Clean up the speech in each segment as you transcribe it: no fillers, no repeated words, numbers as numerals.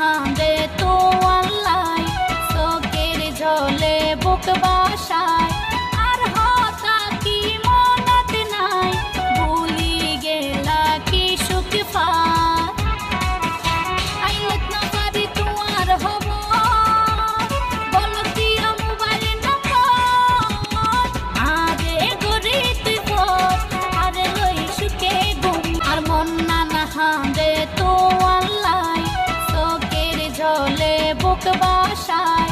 হাঁদে তোয়াল্লাই চোখের ঝলে বুক বাসায় আর হতা কি মনত নাই ভুলি গেলা কি সুখ পায় আইনত না পারি তোমার হব বল দিয়া মোবাইল নম্বর আরে গরি তুই বল আরে লই সুখে ঘুম আর মন না হাঁদে তোয়াল্লাই চোখের ঝলে বুক বাসায়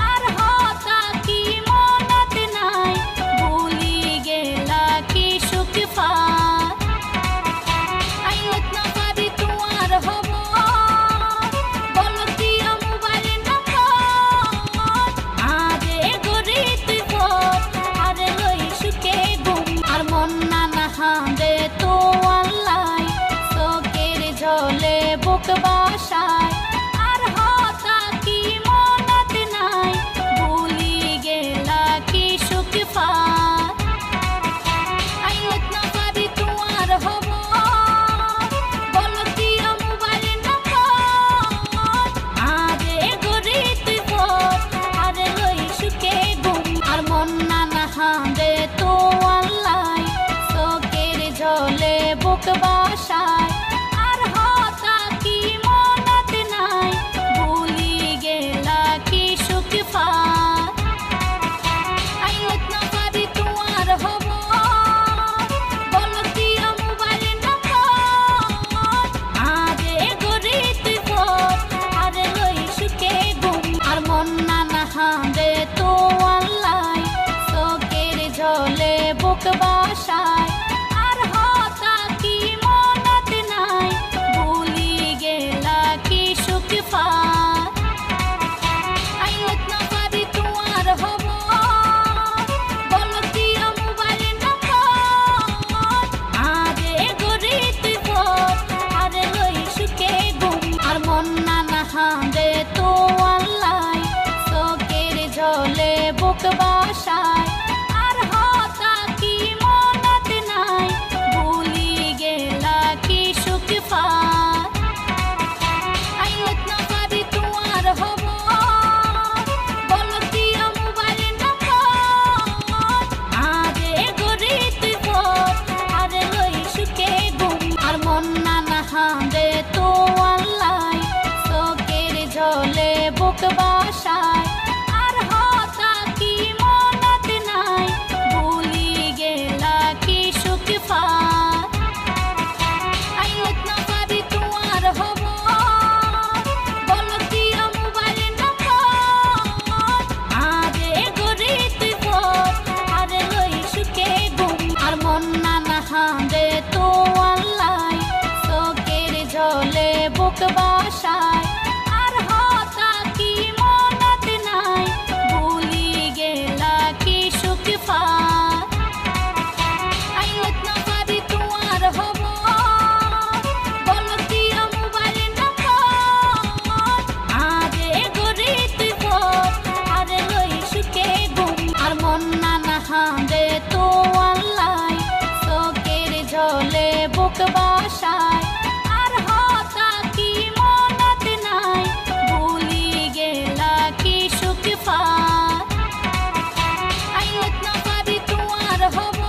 আর হতা কি মনত নাই ভুলি গেলা কি সুখ পায় আইনত না পারি তোমার হব বল দিয়া মোবাইল নম্বর আরে গরি তুই বল আরে লই সুখে ঘুম আর মন না হাঁদে তোয়াল্লাই চোখের ঝলে বুক বাসায় আর হতা কি মনত নাই ভুলি গেলা কি সুখ পায় আইনত না পারি তোমার হব বল দিয়া মোবাইল নম্বর আরে গরি তুই বল আরে লই সুখে ঘুম আর মন না হাঁদে তোয়াল্লাই চোখের ঝলে বুক বাসায় আর হতা কি মনত নাই ভুলি গেলা কি সুখ পায় আইনত না পারি তোমার হব বল দিয়া মোবাইল নম্বর আরে গরি তুই বল আরে লই সুখে ঘুম আর মন না হাঁদে তোয়াল্লাই চোখের ঝলে বুক বাসায় আর হতা কি মনত নাই ভুলি গেলা কি সুখ পায় আইনত না পারি তোমার হব বল দিয়া মোবাইল নম্বর আরে গরি তুই বল আরে লই সুখে ঘুম আর মন না হাঁদে তোয়াল্লাই চোখের ঝলে বুক বাসায় আর হতা কি মনত নাই ভুলি গেলা কি সুখ পায় আইনত না পারি তোমার হব বল দিয়া মোবাইল নম্বর আরে গরি তুই বল আরে লই সুখে ঘুম আর মন না হাঁদে তোয়াল্লাই চোখের ঝলে বুক বাসায় আর হতা কি মনত নাই ভুলি গেলা কি সুখ পায় আইনত না পারি তোমার হব বল দিয়া মোবাইল নম্বর আরে গরি তুই বল আরে লই সুখে ঘুম আর মন না হাঁদে তোয়াল্লাই চোখের ঝলে বুক বাসায় আর হতা কি মনত নাই ভুলি গেলা কি সুখ পায় আইনত না পারি তোমার হব বল দিয়া মোবাইল নম্বর আরে গরি তুই বল আরে লই সুখে ঘুম আর মন না হাঁদে তোয়াল্লাই চোখের ঝলে বুক বাসায় আর হতা কি মনত নাই ভুলি গেলা কি সুখ পায় আইনত না পারি তোমার হব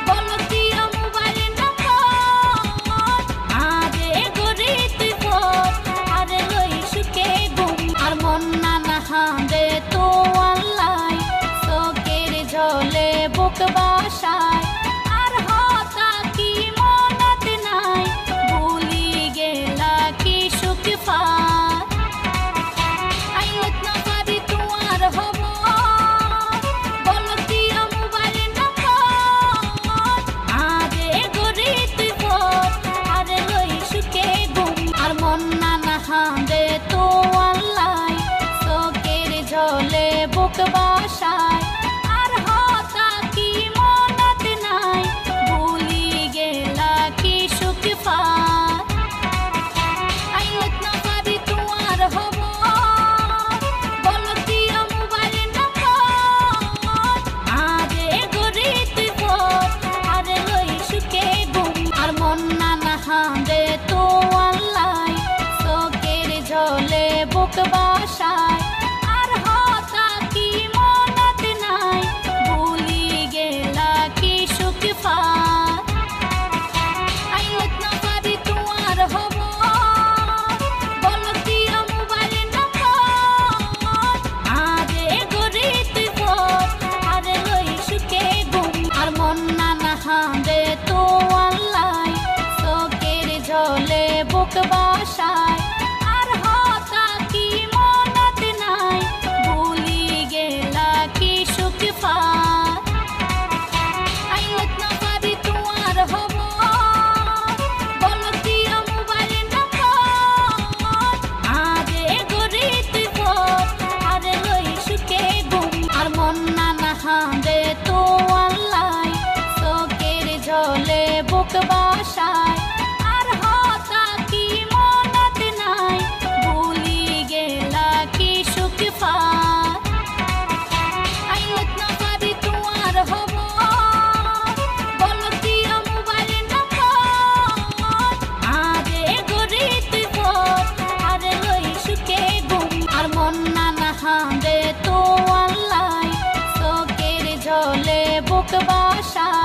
বল দিয়া মোবাইল নম্বর আরে গরি তুই বল আরে লই সুখে ঘুম আর মন না হাঁদে তোয়াল্লাই চোখের ঝলে বুক বাসায় আর হতা কি মনত নাই ভুলি গেলা কি সুখ পায় আইনত না পারি তোমার হব বল দিয়া মোবাইল নম্বর আরে গরি তুই বল আরে লই সুখে ঘুম আর মন না হাঁদে তোয়াল্লাই চোখের ঝলে বুক বাসায় আর হতা কি মনত নাই ভুলি গেলা কি সুখ পায় আইনত না পারি তোমার হব বল দিয়া মোবাইল নম্বর আরে গরি তুই বল আরে লই সুখে ঘুম আর মন না হাঁদে তোয়াল্লাই চোখের বুক বাসায় আর হতা কি মনত নাই ভুলি গেলা কি সুখ পায় আইলত না পারি তোমার হব বলতি মোবাইল নম্বর আরে গরিত পথ আরে লই সুখে ঘুম আর মন না হাঁদে তো আল্লাহ চোখের ঝলে বুক বাসায় আর হতা কি মনত নাই ভুলি গেলা কি সুখ পায় আইলত না পারি তোমার হব বলতি মোবাইল নম্বর আরে গরিত পথ আরে লই সুখে ঘুম আর মন না হাঁদে তো আল্লাহ চোখের ঝলে বুক বাসায় আর হতা কি মনত নাই ভুলি গেলা কি সুখ পায় আইলত না পারি তোমার হব বলতি মোবাইল নম্বর আরে গরিত পথ আরে লই সুখে ঘুম আর মন না হাঁদে তো আল্লাহ চোখের ঝলে বুক বাসায়